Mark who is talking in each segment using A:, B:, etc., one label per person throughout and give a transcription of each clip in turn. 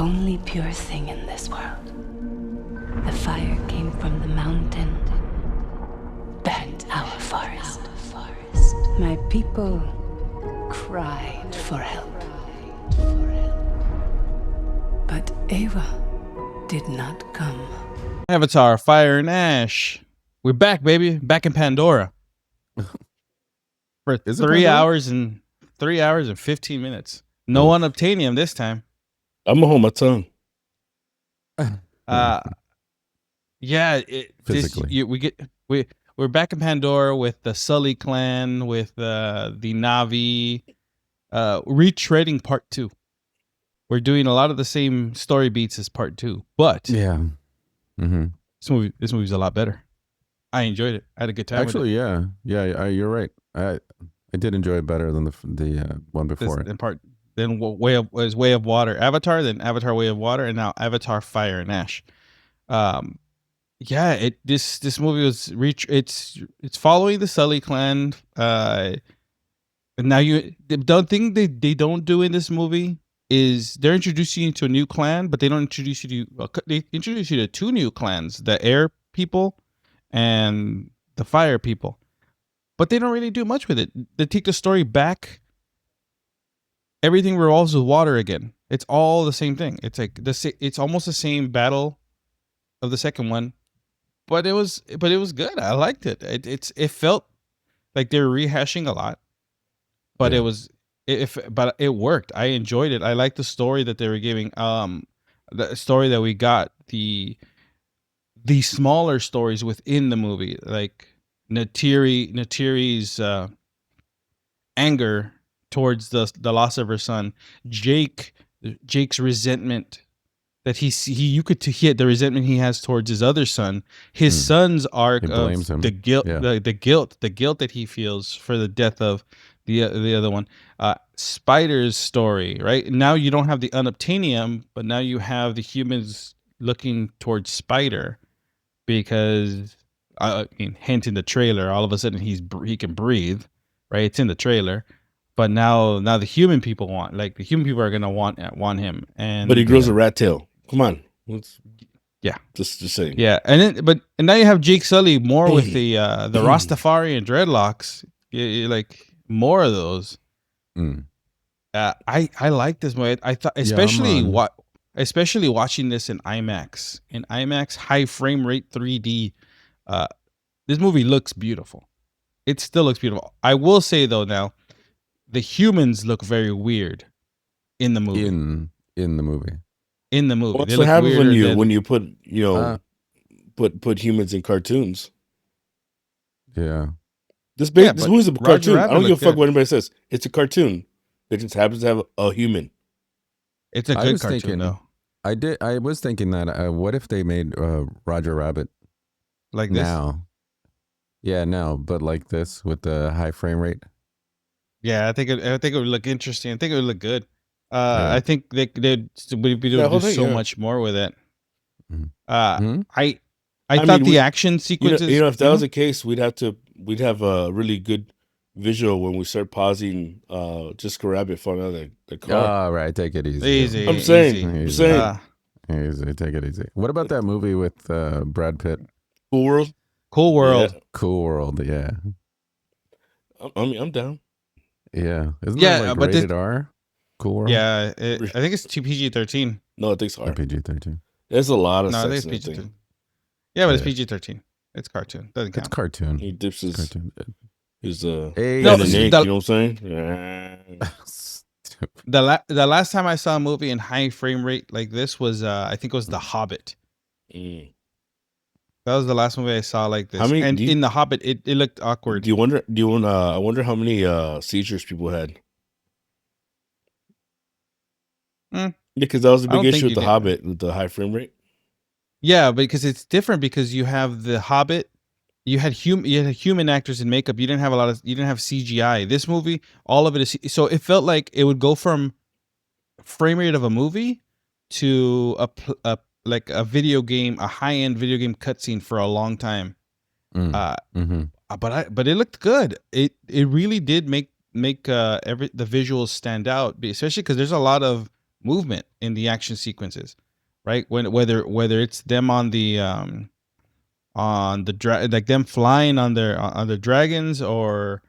A: only pure thing in this world. The fire came from the mountain, burnt our forest. My people cried for help. But Ava did not come.
B: Avatar, Fire and Ash. We're back, baby. Back in Pandora. For
C: Is it
B: 3
C: Pandora?
B: hours and 15 minutes. No unobtainium this time.
D: I'm gonna hold my tongue.
B: Yeah,
C: Physically.
B: we're back in Pandora with the Sully clan, with the Na'vi, retreading part 2. We're doing a lot of the same story beats as part 2, but
C: Yeah. Mm-hmm.
B: this movie's a lot better. I enjoyed it. I had a good time.
C: Actually, yeah, you're right. I did enjoy it better than the one before it.
B: Then Way of Water, Avatar, then Avatar Way of Water, and now Avatar Fire and Ash. Yeah, this movie was it's following the Sully clan. And now the thing they don't do in this movie is they're introducing you to a new clan, but they don't introduce you to they introduce you to 2 new clans: the Air people and the Fire people. But they don't really do much with it. They take the story back. Everything revolves with water again. It's all the same thing. It's like it's almost the same battle of the second one, but it was good. I liked it. It felt like they were rehashing a lot, but
C: Yeah.
B: but it worked. I enjoyed it. I liked the story that they were giving. The story that we got, the smaller stories within the movie, like Natiri's anger towards the loss of her son, Jake's resentment that you could hear the resentment he has towards his other son, his son's arc
C: He blames
B: of
C: him.
B: the guilt,
C: Yeah.
B: the guilt that he feels for the death of the other one. Spider's story, right? Now you don't have the unobtainium, but now you have the humans looking towards Spider because I mean, hint in the trailer, all of a sudden he can breathe, right? It's in the trailer. But now the human people are gonna want him, and
D: But he grows a rat tail. Come on.
B: Yeah.
D: Just saying.
B: yeah, and now you have Jake Sully more with the Rastafari and dreadlocks, like more of those.
C: Mm.
B: I like this movie. I thought especially watching this in IMAX high frame rate 3D. This movie looks beautiful. It still looks beautiful. I will say though, now the humans look very weird in the movie.
C: In the movie.
B: In the movie,
D: What's what happens when you put put humans in cartoons?
C: Yeah.
D: This
B: Yeah, but
D: movie's a
B: Roger
D: cartoon.
B: Rabbit
D: I don't give a
B: looked
D: fuck
B: good.
D: what anybody says. It's a cartoon. It just happens to have a human.
B: It's a
C: I
B: good
C: was
B: cartoon
C: thinking-
B: though.
C: I was thinking that what if they made Roger Rabbit
B: Like this.
C: now? Yeah, no, but like this with the high frame rate.
B: Yeah, I think it would look interesting. I think it would look good.
C: Yeah.
B: I think they'd be
D: Yeah,
B: able to
D: whole
B: do
D: thing,
B: so
D: yeah.
B: much more with it.
C: Mhm.
B: I
D: I
B: thought
D: mean,
B: the
D: we-
B: action sequences.
D: if that was the case, we'd have a really good visual when we start pausing Jessica Rabbit falling out of the car.
C: All right, take it easy.
B: Easy.
D: I'm saying,
B: easy.
D: I'm
C: Easy.
D: saying,
C: Easy, take it easy. What about that movie with Brad Pitt?
D: Cool World.
B: Cool World.
D: Yeah.
C: Cool World, yeah.
D: I'm down.
C: Yeah. Isn't
B: Yeah,
C: that like
B: but
C: rated R? Cool World?
B: Yeah, I think it's PG-13.
D: No, I think it's hard.
C: PG-13.
D: There's a lot of
B: No, I think
D: sex
B: it's
D: in that
B: PG-13.
D: thing.
B: Yeah, but it's
C: Yeah.
B: PG-13. It's cartoon. Doesn't count.
C: It's cartoon.
D: He dips his
C: Cartoon.
D: his
C: Hey,
B: No,
D: head in
B: see,
D: ink,
B: the-
D: you know what I'm saying? Yeah.
C: Stupid.
B: The last time I saw a movie in high frame rate like this was I think it was The Hobbit.
D: Mm.
B: That was the last movie I saw like this.
D: How many-
B: and
D: do you-
B: in The Hobbit, it looked awkward.
D: I wonder how many seizures people had. Because that was the
B: I don't
D: big
B: think
D: issue with
B: you
D: the
B: did.
D: Hobbit with the high frame rate.
B: Yeah, because it's different because you have The Hobbit. You had human actors in makeup. You didn't have CGI. This movie, all of it is so it felt like it would go from frame rate of a movie to a video game, a high-end video game cutscene for a long time.
C: Mm.
B: But it looked good. It really did make the visuals stand out, especially because there's a lot of movement in the action sequences, right? Whether it's them on the like them flying on their dragons, or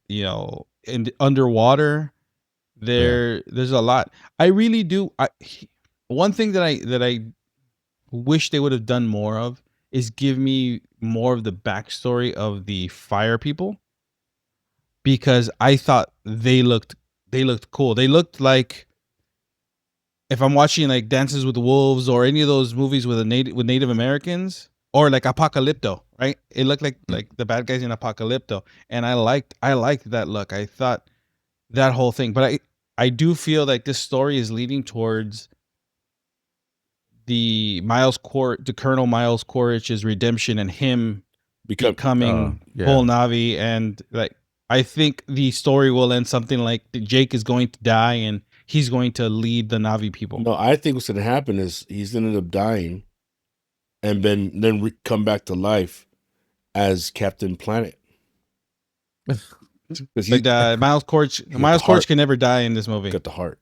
B: in the underwater. There's a lot. I really do. One thing that I wish they would have done more of is give me more of the backstory of the fire people, because I thought they looked cool. They looked like, if I'm watching like Dances with Wolves or any of those movies with Native Americans, or like Apocalypto, right? It looked like the bad guys in Apocalypto, and I liked that look. I thought that whole thing, but I do feel like this story is leading towards the Colonel Miles Quaritch's redemption, and him becoming full Na'vi, and like I think the story will end something like Jake is going to die and he's going to lead the Na'vi people.
D: No, I think what's going to happen is he's going to end up dying, and then come back to life as Captain Planet.
B: Like Miles Quaritch can never die in this movie.
D: Got the heart.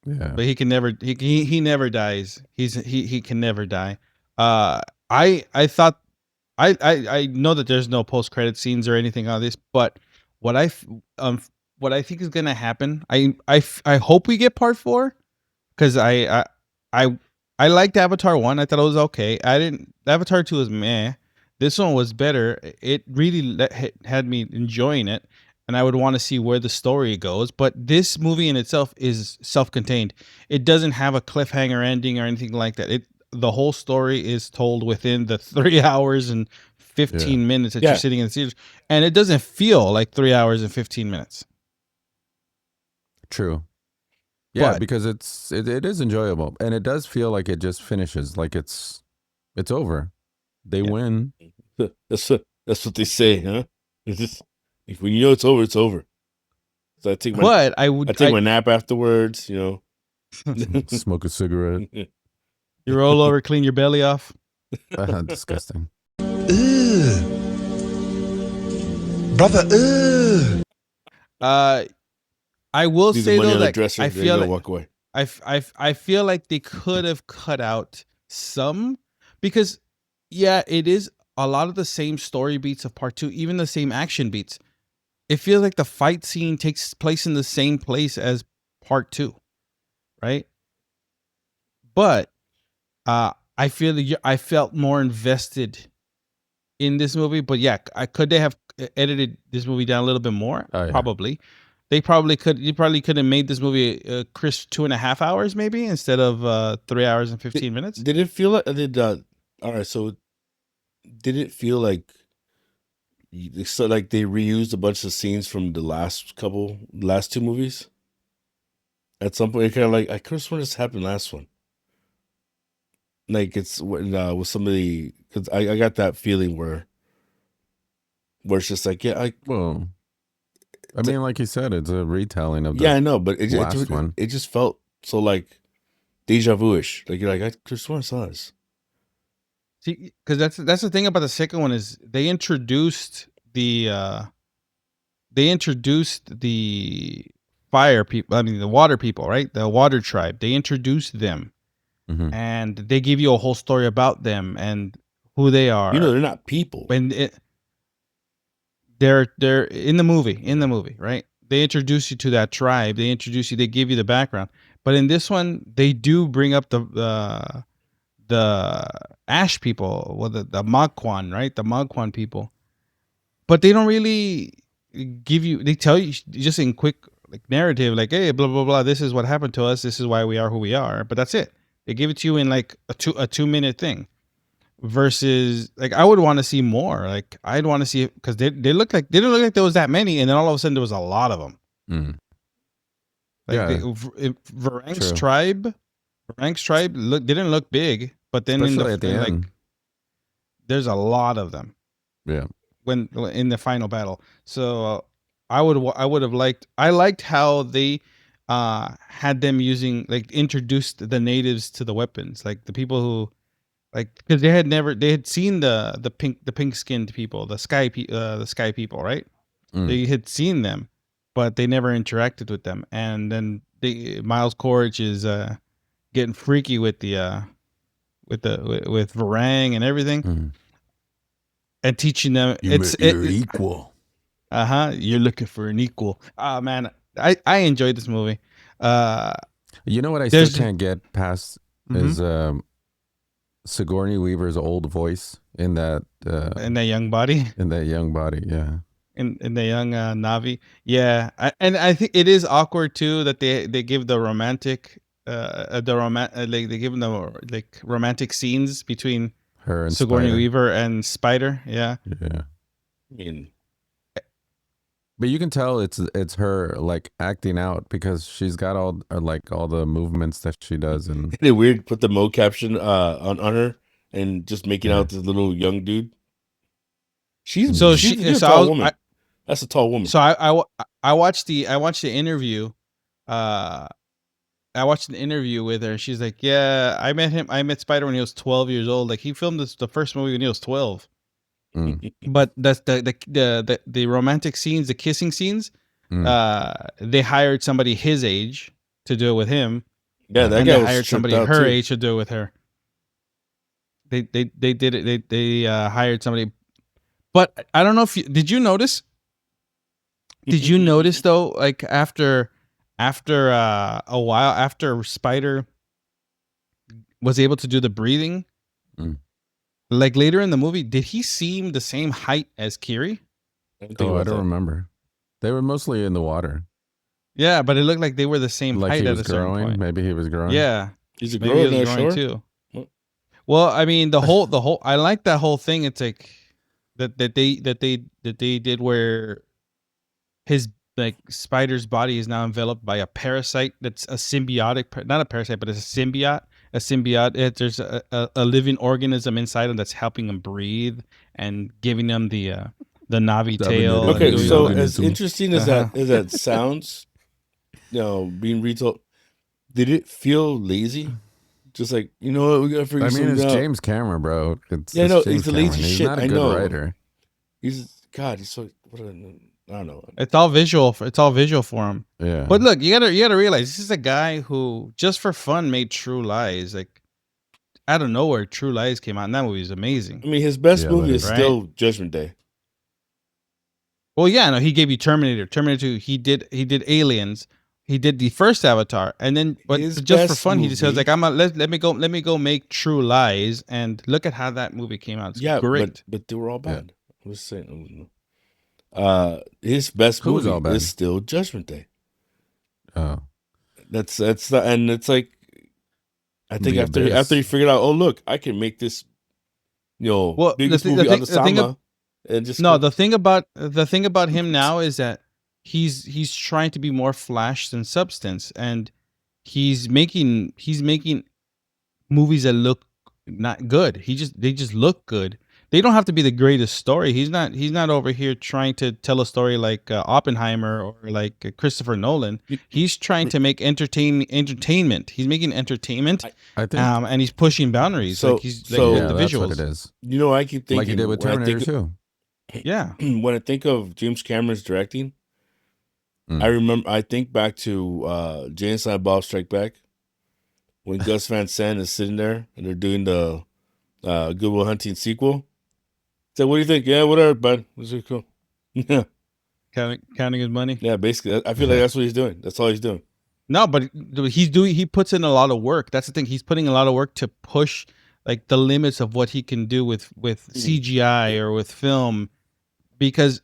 C: Yeah,
B: but he can never. He never dies. He can never die. I thought I know that there's no post credit scenes or anything on this, but what I think is gonna happen. I hope we get part 4, because I liked Avatar 1. I thought it was okay. Avatar 2 was meh. This one was better. It really had me enjoying it, and I would want to see where the story goes. But this movie in itself is self-contained. It doesn't have a cliffhanger ending or anything like that. The whole story is told within the 3 hours and 15 minutes that you're sitting in the theater, and it doesn't feel like 3 hours and 15 minutes.
C: True. Yeah, because it is enjoyable, and it does feel like it just finishes, like it's over. They win.
D: That's what they say, huh? It's just, when you know it's over, it's over. So I take my nap afterwards.
C: Smoke a cigarette.
B: You roll over, clean your belly off.
C: Disgusting.
E: Brother.
B: I will say though that I feel like
D: walk away.
B: I feel like they could have cut out some, because it is a lot of the same story beats of part 2, even the same action beats. It feels like the fight scene takes place in the same place as part 2, right? But I felt more invested in this movie. But could they have edited this movie down a little bit more?
C: Oh, yeah.
B: Probably. They probably could. You probably could have made this movie crisp 2.5 hours, maybe, instead of 3 hours and 15 minutes.
D: Did it feel like all right? So did it feel like they reused a bunch of scenes from the last 2 movies? At some point, it kind of like, I could have sworn this happened last one. Like it's with somebody, because I got that feeling where it's just like
C: I mean, like you said, it's a retelling of the
D: I know, but
C: last one.
D: It just felt so like deja vu-ish. Like you're like, I could have sworn I saw this.
B: See, because that's the thing about the second one is they introduced the fire people. I mean, the water people, right? The water tribe. They introduced them, and they give you a whole story about them and who they are.
D: They're not people.
B: And they're in the movie, right? They introduce you to that tribe. They give you the background. But in this one, they do bring up the Ash people, well, the Magquan, right? The Magquan people. But they don't really give you. They tell you just in quick narrative, like, hey, blah blah blah. This is what happened to us. This is why we are who we are. But that's it. They give it to you in like a 2-minute thing. Versus, like, I would want to see more. Like, I'd want to see it because they didn't look like there was that many, and then all of a sudden there was a lot of them. Varang's tribe didn't look big, but then
C: especially at the end,
B: there's a lot of them.
C: Yeah.
B: When in the final battle, so I liked how they had them introduced the natives to the weapons, like the people who. Because they had seen the pink skinned people, the sky people, right? They had seen them, but they never interacted with them. And then Miles Corch is getting freaky with the with Varang and everything, and teaching them
C: you're equal.
B: You're looking for an equal. Oh man, I enjoyed this movie.
C: You know what I still can't get past is Sigourney Weaver's old voice in that
B: young body.
C: In that young body, yeah.
B: In the young Navi, yeah. And I think it is awkward too that they give the romantic like they give them the like romantic scenes between
C: her and
B: Sigourney
C: Spider.
B: Weaver and Spider. Yeah.
C: Yeah.
D: I mean,
C: but you can tell it's her like acting out because she's got all the movements that she does. And
D: isn't it weird? Put the Mo caption on her and just making out this little young dude. She's a tall woman. That's a tall woman.
B: So I watched the interview. I watched an interview with her. She's like, yeah, I met Spider when he was 12 years old. Like he filmed the first movie when he was 12. But that's the romantic scenes, the kissing scenes. They hired somebody his age to do it with him.
D: Yeah, that guy
B: hired somebody her age to do it with her. They did it. They hired somebody. But I don't know if did you notice? Did you notice though? Like after a while, after Spider was able to do the breathing, like later in the movie, did he seem the same height as Kiri?
C: I don't remember. They were mostly in the water.
B: Yeah, but it looked like they were the same
C: like
B: height
C: he
B: at
C: was
B: a certain
C: growing.
B: point.
C: Maybe he was growing.
B: Yeah,
D: he's growing
B: too. Well, I mean, the whole I like that whole thing. It's like that they did where his like Spider's body is now enveloped by a parasite that's a symbiotic, not a parasite, but it's a symbiote. A symbiote. There's a living organism inside him that's helping him breathe and giving him the Navi tail.
D: Okay, so as interesting as that sounds, being retold, did it feel lazy? Just like, you know what, we gotta figure something out.
C: It's James Cameron, bro.
D: He's a lazy shit.
C: He's not a good writer.
D: He's so. I don't know.
B: It's all visual. It's all visual for him.
C: Yeah.
B: But look, you gotta realize this is a guy who just for fun made True Lies. Like out of nowhere, True Lies came out, and that movie is amazing.
D: I mean, his best movie is still Judgment Day.
B: Well, yeah, no, he gave you Terminator 2. He did Aliens. He did the first Avatar, and then but just for fun, he just says like, let me go make True Lies, and look at how that movie came out. It's great,
D: but they were all bad. Yeah. I was saying. His best movie is still Judgment Day.
C: Oh,
D: that's and it's like, I think after he figured out, oh look, I can make this, biggest movie on the summer, and just
B: the thing about him now is that he's trying to be more flash than substance, and he's making movies that look not good. They just look good. They don't have to be the greatest story. He's not over here trying to tell a story like Oppenheimer or like Christopher Nolan. He's trying to make entertainment. He's making entertainment,
C: I think,
B: and he's pushing boundaries.
D: So,
B: like he's the visuals.
C: That's what it is.
D: I keep thinking
C: like he did with Terminator 2.
B: Yeah.
D: When I think of James Cameron's directing, I think back to Jay and Silent Bob Strike Back, when Gus Van Sant is sitting there and they're doing the Good Will Hunting sequel. So what do you think? Yeah, whatever, bud. This is cool. Yeah.
B: Counting his money.
D: Yeah, basically. I feel like that's what he's doing. That's all he's doing.
B: No, but he puts in a lot of work. That's the thing. He's putting a lot of work to push like the limits of what he can do with CGI or with film, because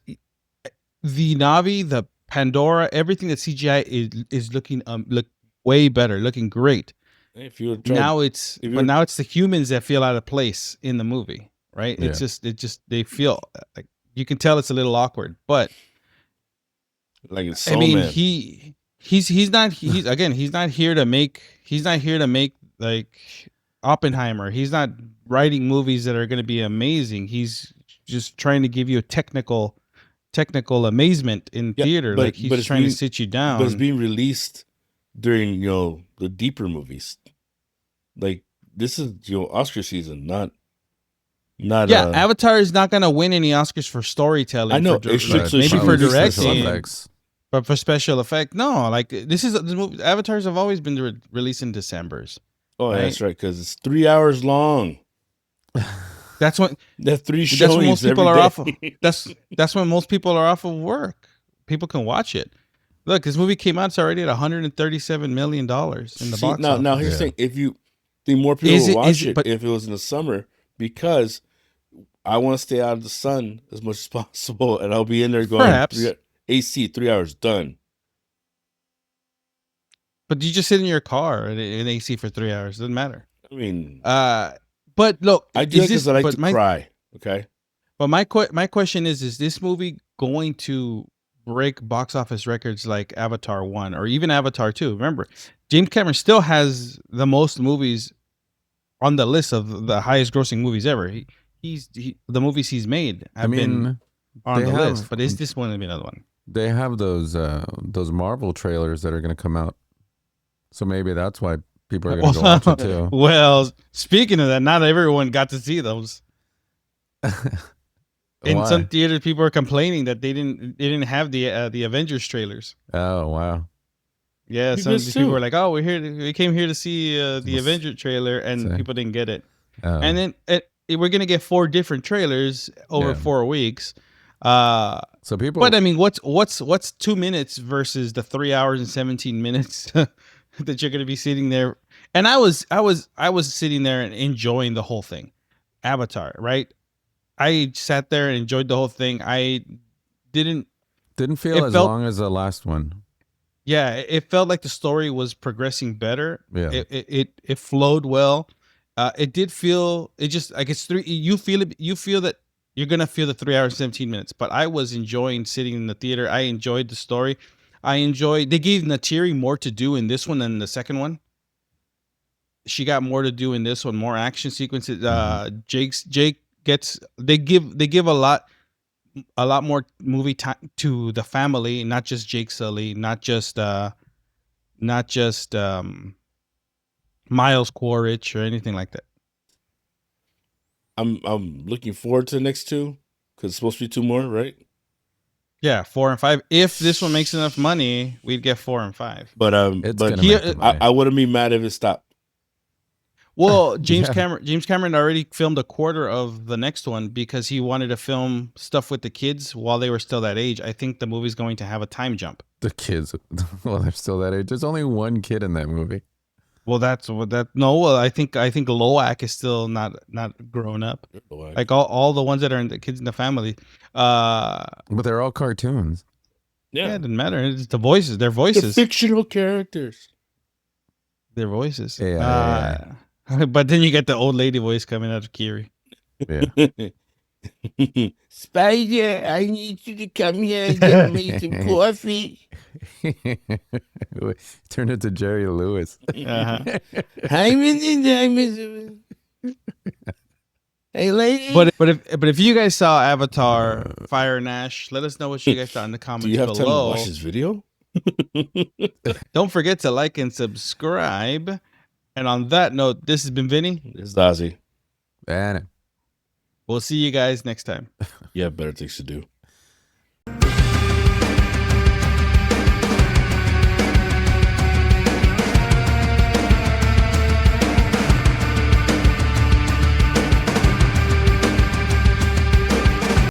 B: the Navi, the Pandora, everything that CGI is looking look way better, looking great. Now it's the humans that feel out of place in the movie. Right? Yeah. It's just they feel like you can tell it's a little awkward, but
D: like it's
B: he's not here to make like Oppenheimer. He's not writing movies that are going to be amazing. He's just trying to give you a technical amazement in theater. Like he's trying to sit you down.
D: But it's being released during the deeper movies. Like this is Oscar season, not.
B: Avatar is not going to win any Oscars for storytelling.
D: I know
B: maybe for directing. But for special effect, no. Like this movie, Avatars have always been released in Decembers.
D: Oh,
B: Right?
D: that's right, because it's 3 hours long.
B: That's when
D: They have 3
B: that's when most
D: showings
B: people
D: every
B: are
D: day.
B: off. That's when most people are off of work. People can watch it. Look, this movie came out. It's already at $137 million in the
D: See,
B: box
D: now,
B: office.
D: now here's the
C: Yeah.
D: thing: if you think more people
B: Is
D: will
B: it-
D: watch
B: is it-
D: it
B: but-
D: if it was in the summer, because I want to stay out of the sun as much as possible, and I'll be in there going
B: Perhaps.
D: AC 3 hours done.
B: But you just sit in your car in AC for 3 hours. Doesn't matter.
D: I mean,
B: But look,
D: I do
B: is
D: it because
B: this-
D: I like
B: but
D: to
B: my-
D: cry. Okay,
B: But my question is this movie going to break box office records like Avatar 1 or even Avatar 2? Remember, James Cameron still has the most movies on the list of the highest grossing movies ever. The movies he's made have been on
C: they
B: the
C: have-
B: list, but is this one going to be another one?
C: They have those Marvel trailers that are going to come out, so maybe that's why people are going to go watch it too.
B: Well, speaking of that, not everyone got to see those. In
C: Why?
B: some theaters, people are complaining that they didn't have the Avengers trailers.
C: Oh wow!
B: Yeah,
D: You
B: some
D: missed
B: people
D: too.
B: were like, "Oh, we came here to see the
C: Let's
B: Avenger trailer," and
C: say.
B: people didn't get it.
C: Oh.
B: And then we're gonna get 4 different trailers over
C: Yeah.
B: 4 weeks.
C: So people,
B: But I mean, what's 2 minutes versus the 3 hours and 17 minutes that you're gonna be sitting there? And I was sitting there and enjoying the whole thing. Avatar, right? I sat there and enjoyed the whole thing. I didn't.
C: didn't feel
B: it
C: as
B: felt-
C: long as the last one.
B: Yeah, it felt like the story was progressing better.
C: Yeah.
B: It flowed well. It did feel it just like it's 3. You feel it. You feel that you're gonna feel the 3 hours 17 minutes. But I was enjoying sitting in the theater. I enjoyed the story. They gave Natiri more to do in this one than the second one. She got more to do in this one, more action sequences. Jake gets they give a lot more movie time to the family, not just Jake Sully, not just Miles Quaritch or anything like that.
D: I'm looking forward to the next 2 because it's supposed to be 2 more, right?
B: Yeah, 4 and 5. If this one makes enough money, we'd get 4 and 5.
D: But
C: It's
D: but
C: gonna
B: here-
C: make the
D: I,
C: money.
D: I wouldn't be mad if it stopped.
B: Well, James
C: Yeah.
B: Cameron already filmed a quarter of the next one because he wanted to film stuff with the kids while they were still that age. I think the movie's going to have a time jump.
C: The kids, well, they're still that age. There's only one kid in that movie.
B: Well, that's what that. No, well, I think Loak is still not grown up. Like all the ones that are the kids in the family.
C: But they're all cartoons.
B: Yeah,
D: yeah,
B: it doesn't matter. It's the voices. Their
D: the
B: voices.
D: fictional characters.
B: Their voices.
C: Yeah.
B: But then you get the old lady voice coming out of Kiri.
C: Yeah.
D: Spider, I need you to come here and get me some coffee.
C: Turn it to Jerry Lewis.
B: Uh-huh.
D: I'm in the diamonds. Hey, lady.
B: But if you guys saw Avatar Fire and Ash, let us know what you guys thought in the comments
D: do you have time to
B: below.
D: watch this video?
B: Don't forget to like and subscribe. And on that note, this has been Vinny.
D: This is Ozzy.
C: And
B: We'll see you guys next time.
D: You have better things to do.